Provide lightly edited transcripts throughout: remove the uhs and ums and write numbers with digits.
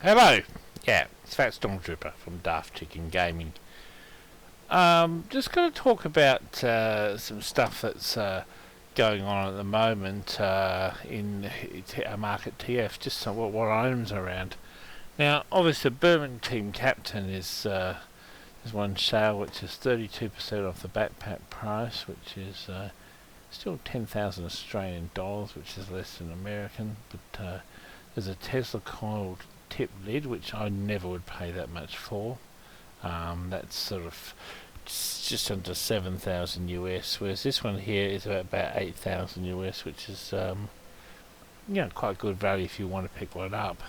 Hello! Yeah, it's Fat Stormtrooper from Daft Chicken Gaming. Just going to talk about some stuff that's going on at the moment in Marketplace.tf, just some, what items are around. Now, obviously, the Birmingham team captain is there's one sale which is 32% off the backpack price, which is still 10,000 Australian dollars, which is less than American, but there's a Tesla coiled tip lid, which I never would pay that much for. That's sort of just under 7,000 US, whereas this one here is about 8,000 US, which is quite good value if you want to pick one up.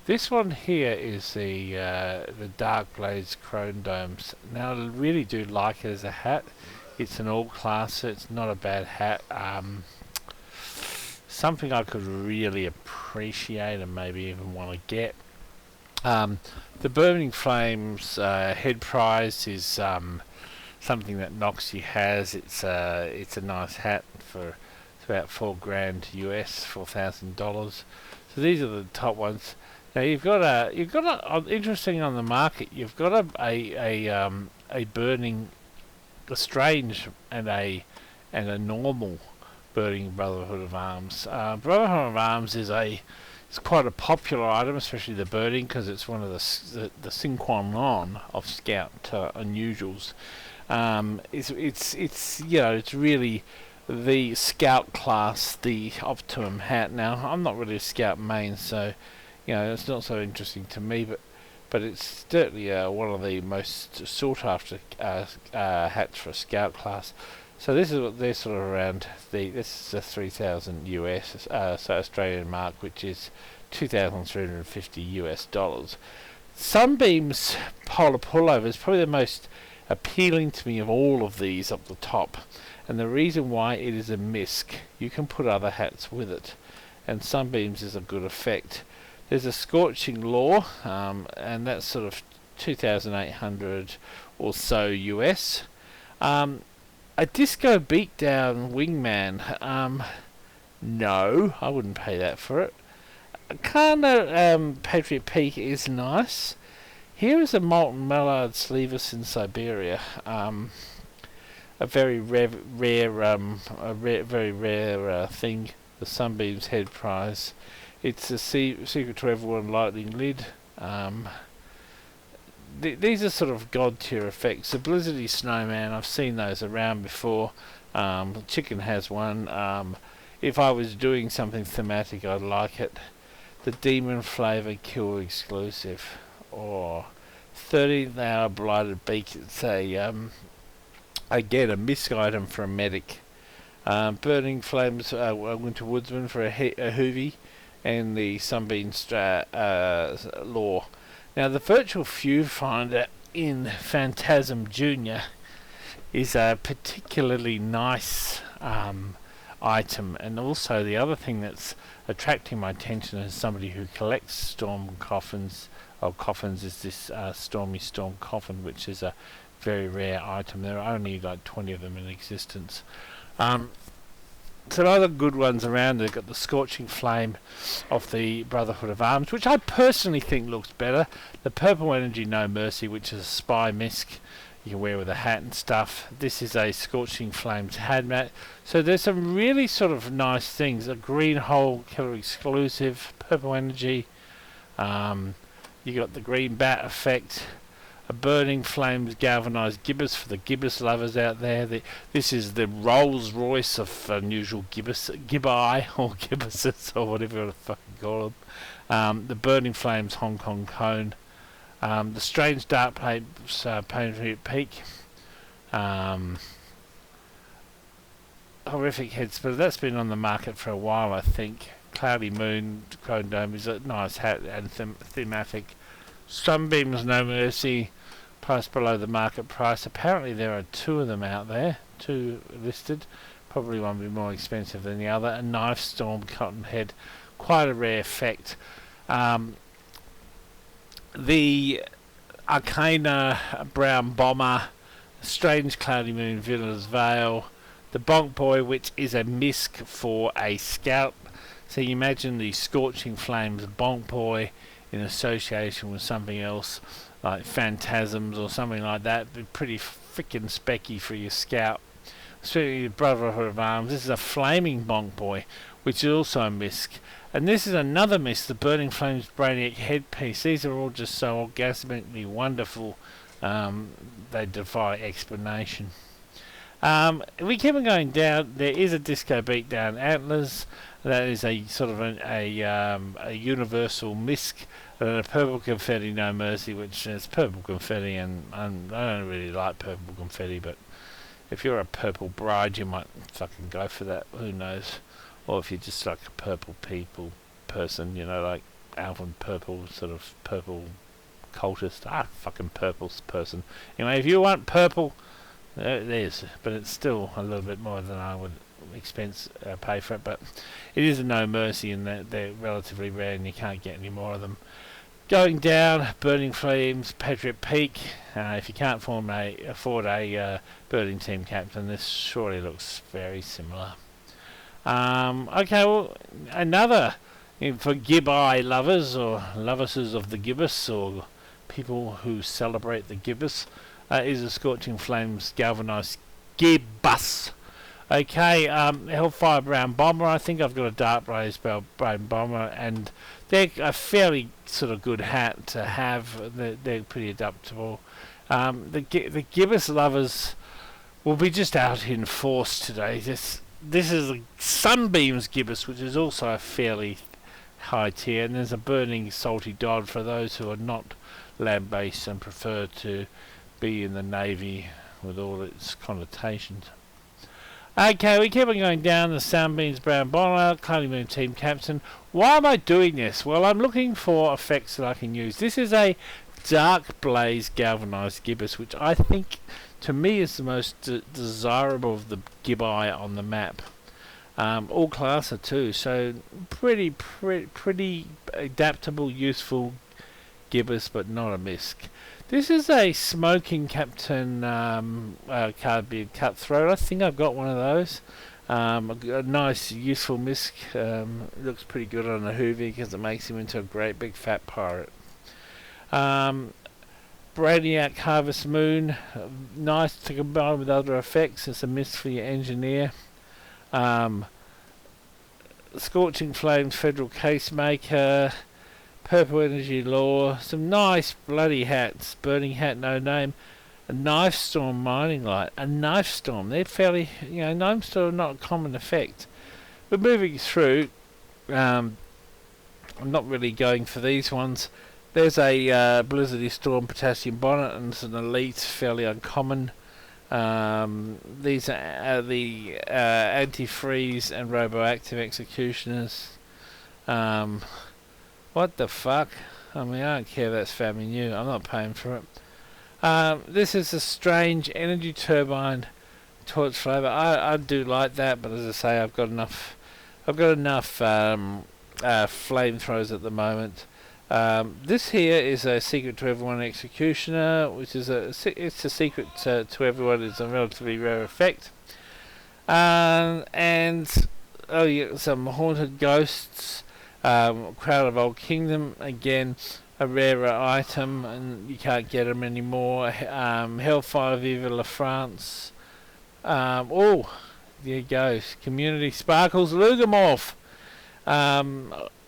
This one here is the Dark Blades Chrome Domes. Now I really do like it as a hat. It's an all-classer, it's not a bad hat. Something I could really appreciate and maybe even want to get. The Burning Flames head prize is something that Noxie has. It's a nice hat for about $4,000 US, $4,000. So these are the top ones. Now you've got a interesting on the market. You've got a burning, a strange and a normal burning Brotherhood of Arms. Brotherhood of Arms is it's quite a popular item, especially the burning, because it's one of the sine qua non of Scout unusuals. It's really the Scout class, the optimum hat. Now I'm not really a Scout main, so it's not so interesting to me, but it's certainly one of the most sought after hats for a Scout class. So this is what they're sort of around. This is a 3,000 US, so Australian mark, which is 2,350 US dollars. Sunbeam's polar pullover is probably the most appealing to me of all of these up the top, and the reason why, it is a misc. You can put other hats with it, and Sunbeam's is a good effect. There's a Scorching Law, and that's sort of 2,800 or so US. A Disco Beatdown Wingman, no, I wouldn't pay that for it. Kana Patriot Peak is nice. Here is a Molten Mallard Sleeveless in Siberia, a very rare thing. The Sunbeam's head prize. It's a Secret to Everyone lightning lid. These are sort of god tier effects. The Blizzardy Snowman, I've seen those around before. Chicken has one. If I was doing something thematic, I'd like it. The Demon Flavor Kill exclusive, or 13-hour Blighted Beak. It's again a misc item for a medic. Burning Flames Winter Woodsman for a hoovie, and the Sunbeam Law. Now the Virtual Viewfinder in Phantasm Junior is a particularly nice item, and also the other thing that's attracting my attention as somebody who collects storm coffins is this Stormy Storm coffin, which is a very rare item. There are only like 20 of them in existence. Some other good ones around. They've got the Scorching Flame of the Brotherhood of Arms, which I personally think looks better. The Purple Energy No Mercy, which is a spy misc you can wear with a hat and stuff. This is a Scorching Flames hat mat. So there's some really sort of nice things. A Green Hole Killer exclusive, Purple Energy. You got the Green Bat effect. A Burning Flames Galvanized Gibbous for the Gibbous lovers out there. This is the Rolls Royce of unusual Gibbi or Gibbuses or whatever you want to fucking call them. The Burning Flames Hong Kong Cone. The Strange Dark Plates Patriot Peak. Horrific Heads, but that's been on the market for a while, I think. Cloudy Moon Chrome Dome is a nice hat and thematic. Sunbeam's No Mercy, price below the market price. Apparently there are two of them out there, two listed. Probably one will be more expensive than the other. A Knife Storm Cotton Head, quite a rare effect. The Arcana Brown Bomber, Strange Cloudy Moon Villain's Veil, the Bonk Boy, which is a misc for a Scout So you imagine the Scorching Flames Bonk Boy in association with something else like Phantasms or something like that. Be pretty freaking specky for your scout. Especially Brotherhood of Arms. This is a Flaming Bonk Boy, which is also a misc. And this is another misc, the Burning Flames Brainiac headpiece. These are all just so orgasmically wonderful, they defy explanation. If we keep on going down, there is a Disco Beatdown Antlers. That is a sort of a universal misc. And a Purple Confetti No Mercy, which is purple confetti, and I don't really like purple confetti, but if you're a purple bride, you might fucking go for that. Who knows? Or if you're just like a purple people person, you know, like Alvin Purple, sort of purple cultist. Fucking purple person. Anyway, if you want purple, there's, but it's still a little bit more than I would pay for it. But it is a No Mercy, and they're relatively rare, and you can't get any more of them. Going down, Burning Flames, Patriot Peak. If you can't afford a Burning Team Captain, this surely looks very similar. Okay, well, another for Gib-Eye lovers, or loverses of the gibbous, or people who celebrate the gibbous, is a Scorching Flames Galvanized Gibbous. Okay, Hellfire Brown Bomber. I think I've got a Dark Blaze Brown Bomber, and they're a fairly sort of good hat to have. They're pretty adaptable. The gibbous lovers will be just out in force today. This is a Sunbeams Gibbous, which is also a fairly high tier, and there's a Burning Salty Dodd for those who are not land-based and prefer to be in the Navy with all its connotations. Okay, we keep on going down. The Sunbeams Brown Bomber, Cloudy Moon Team Captain. Why am I doing this? Well, I'm looking for effects that I can use. This is a Dark Blaze Galvanized Gibbous, which I think, to me, is the most desirable of the Gib-Eye on the map. All classer too, so pretty adaptable, useful Gibbous, but not a misc. This is a Smoking Captain Cardbeard Cutthroat. I think I've got one of those. A nice, useful misc. Looks pretty good on a Hoovy because it makes him into a great big fat pirate. Brainiac Harvest Moon. Nice to combine with other effects. It's a misc for your engineer. Scorching Flames Federal Casemaker. Purple Energy Law, some nice bloody hats. Burning Hat No Name, a Knife Storm Mining Light, a Knife Storm. They're fairly, Knife Storm not a common effect. But moving through, I'm not really going for these ones. There's a Blizzardy Storm Potassium Bonnet, and it's an elite, fairly uncommon. These are the Antifreeze and Roboactive Executioners. What the fuck? I mean, I don't care if that's fairly new. I'm not paying for it. This is a strange energy turbine torch flavor. I do like that, but as I say, I've got enough flamethrowers at the moment. This here is a Secret to Everyone Executioner, which is it's a secret to everyone. It's a relatively rare effect. And some Haunted Ghosts. Crowd of Old Kingdom, again a rarer item, and you can't get them anymore. Hellfire Viva La France. There you go. Community Sparkles Lugamorph. I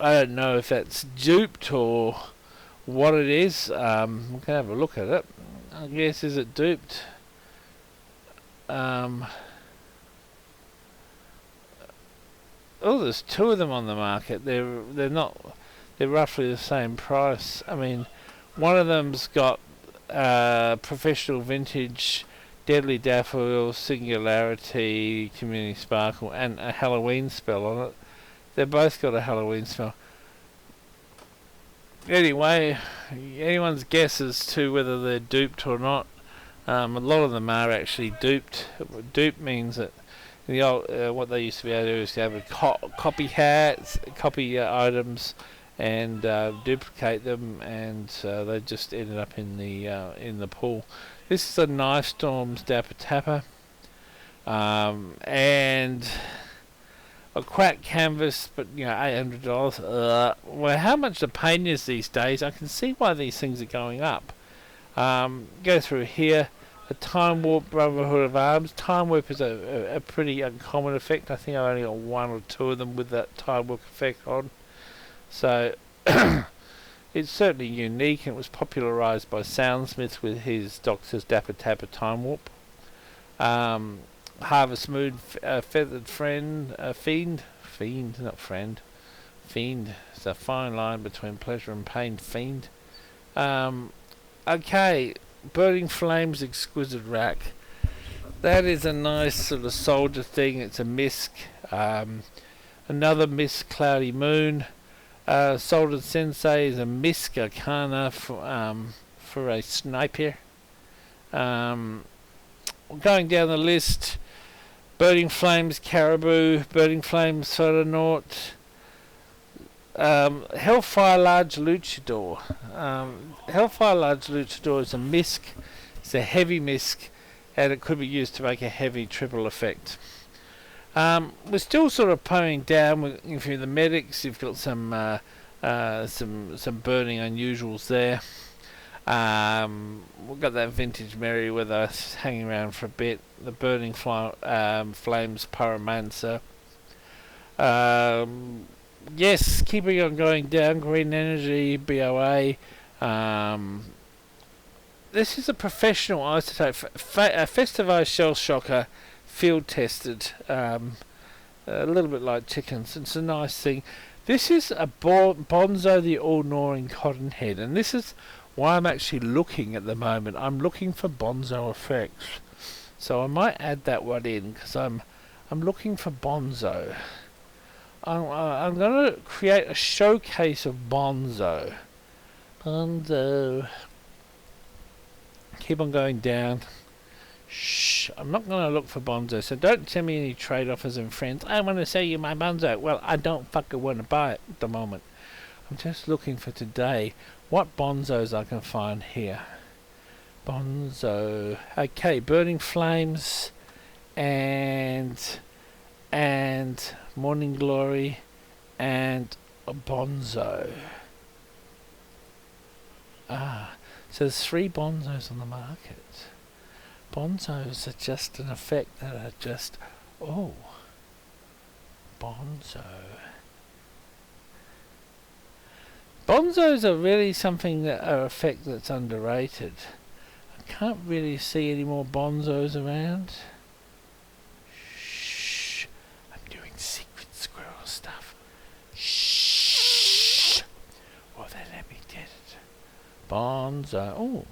don't know if that's duped or what it is. We can have a look at it. I guess, is it duped? There's two of them on the market. They're roughly the same price. I mean, one of them's got Professional Vintage, Deadly Daffodil, Singularity, Community Sparkle, and a Halloween spell on it. They've both got a Halloween spell. Anyway, anyone's guess as to whether they're duped or not. A lot of them are actually duped. Dupe means that the old, what they used to be able to do is to have copy hats, copy items, and duplicate them, and they just ended up in the pool. This is a Knife Storm's Dapper Tapper, and a cracked canvas, but you know, $800. Well, how much the paint is these days, I can see why these things are going up. Go through here. A Time Warp Brotherhood of Arms. Time Warp is a pretty uncommon effect. I think I only got one or two of them with that Time Warp effect on. So it's certainly unique, and it was popularised by Soundsmith with his Doctor's Dapper Tapper Time Warp. Harvest Moon, Feathered Friend, Fiend, not friend. Fiend. It's a fine line between pleasure and pain. Fiend. Okay. Burning Flames Exquisite Rack. That is a nice sort of soldier thing. It's a misc. Another misc, Cloudy Moon. Soldered Sensei is a misc arcana for a sniper. Going down the list, Burning Flames Caribou, Burning Flames Sodonaut, Hellfire Large Luchador. Hellfire Large Luchador is a misc. It's a heavy misc, and it could be used to make a heavy triple effect. We're still sort of pulling down. If you're the medics, you've got some burning unusuals there. We've got that vintage Merryweather hanging around for a bit. The Burning Flames Pyromancer. Yes, keeping on going down. Green Energy, BOA. This is a professional isotope. Festivized Shell Shocker, field tested. A little bit like chickens. It's a nice thing. This is a Bonzo the All Gnawing Cottonhead, and this is why I'm actually looking at the moment. I'm looking for Bonzo effects, so I might add that one in because I'm looking for Bonzo. I'm going to create a showcase of Bonzo. Bonzo. Keep on going down. Shh, I'm not going to look for Bonzo, so don't send me any trade offers and friends. I want to sell you my Bonzo. Well, I don't fucking want to buy it at the moment. I'm just looking for today what Bonzos I can find here. Bonzo. Okay, Burning Flames and Morning Glory and a Bonzo. So there's 3 Bonzos on the market. Bonzos are just an effect that are just, oh, Bonzo. Bonzos are really something that are effect that's underrated. I can't really see any more Bonzos around. Shh, I'm doing secret squirrel stuff. Shh. Well, they let me get it. Bonzo. Oh.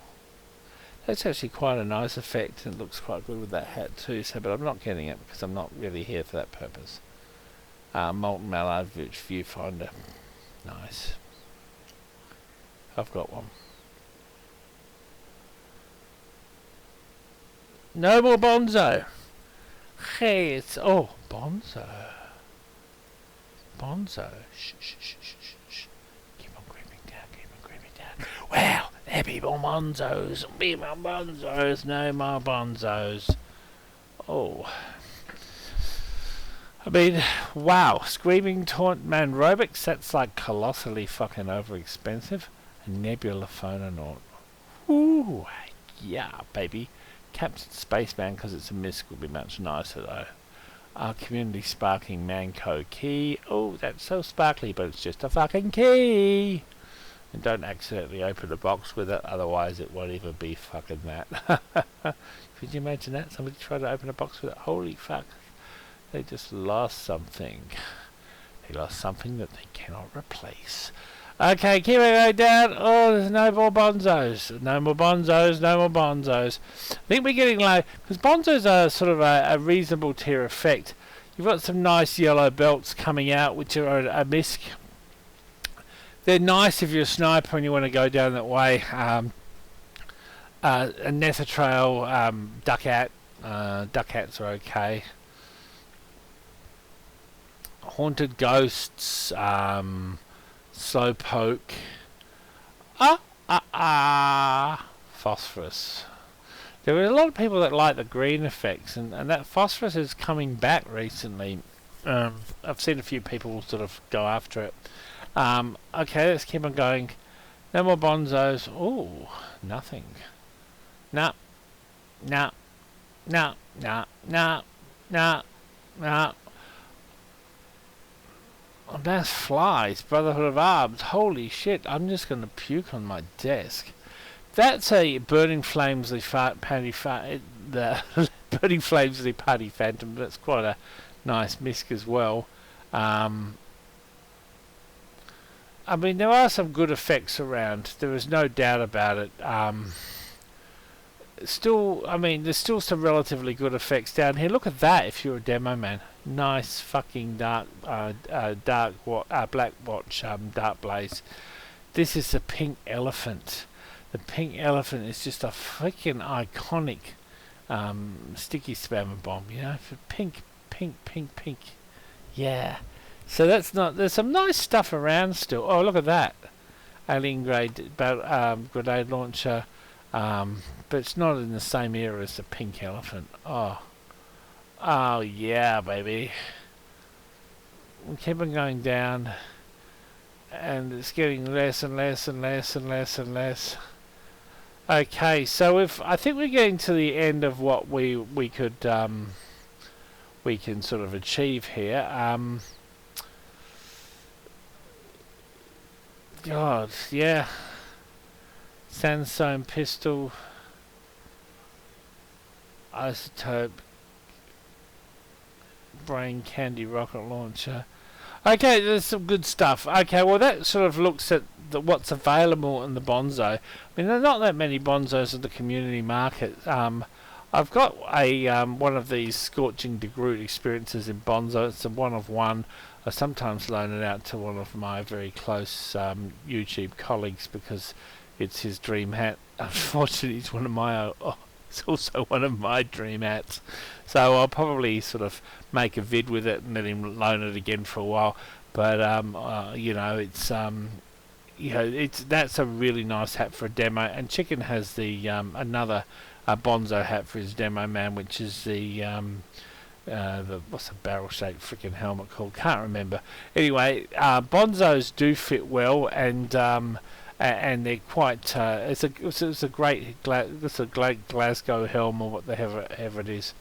That's actually quite a nice effect, and it looks quite good with that hat too. So, but I'm not getting it because I'm not really here for that purpose. Molten Mallard Viewfinder, nice. I've got one. No more Bonzo. Hey, it's Bonzo. Bonzo. Shh, shh, shh, shh, shh. Keep on creeping down. Keep on creeping down. Wow. There be more Bonzos. Be more Bonzos. No more Bonzos. Oh. I mean, wow. Screaming Taunt Man Robics, that's like colossally fucking over expensive. A Nebula Phononaut. Ooh, yeah, baby. Captain Spaceman, because it's a misc, will be much nicer though. Our Community Sparking Manco Key. Oh, that's so sparkly, but it's just a fucking key. And don't accidentally open the box with it, otherwise it won't even be fucking that. Could you imagine that? Somebody tried to open a box with it. Holy fuck. They just lost something. They lost something that they cannot replace. Okay, keep it going down. Oh, there's no more Bonzos. No more Bonzos, no more Bonzos. I think we're getting low, because Bonzos are sort of a reasonable tier effect. You've got some nice yellow belts coming out, which are a misc. They're nice if you're a sniper and you want to go down that way. A Nether Trail, Duck Hats are okay. Haunted Ghosts, Slowpoke. Phosphorus. There are a lot of people that like the green effects, and that phosphorus is coming back recently. I've seen a few people sort of go after it. Okay, let's keep on going. No more Bonzos. Oh, nothing. Nah, nah, nah, nah, nah, nah, nah. Oh, that's flies. Brotherhood of Arms. Holy shit! I'm just gonna puke on my desk. That's a burning flames the the burning flames the party phantom. That's quite a nice misc as well. I mean, there are some good effects around. There is no doubt about it. Still, I mean, there's still some relatively good effects down here. Look at that! If you're a demo man, nice fucking black watch, dark blaze. This is the pink elephant. The pink elephant is just a freaking iconic sticky spammer bomb. You know, for pink, pink, pink, pink. Yeah. So that's not. There's some nice stuff around still. Oh, look at that! Alien grade grenade launcher. But it's not in the same era as the pink elephant. Oh yeah, baby. We keep on going down, and it's getting less and less and less and less and less. Okay, so I think we're getting to the end of what we could we can sort of achieve here. God, yeah. Sandstone pistol, isotope, brain candy rocket launcher. Okay, there's some good stuff. Okay, well that sort of looks at what's available in the Bonzo. I mean, there are not that many Bonzos in the community market. I've got a one of these scorching DeGroot experiences in Bonzo. It's a one of one. I sometimes loan it out to one of my very close YouTube colleagues because it's his dream hat. Unfortunately, it's one of my. It's also one of my dream hats. So I'll probably sort of make a vid with it and let him loan it again for a while. But you know, it's that's a really nice hat for a demo. And Chicken has the another Bonzo hat for his demo man, which is the what's a barrel-shaped freaking helmet called? Can't remember. Anyway, Bonzos do fit well, and they're quite. It's a great Glasgow helm or whatever it is.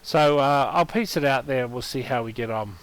So I'll piece it out there, and we'll see how we get on.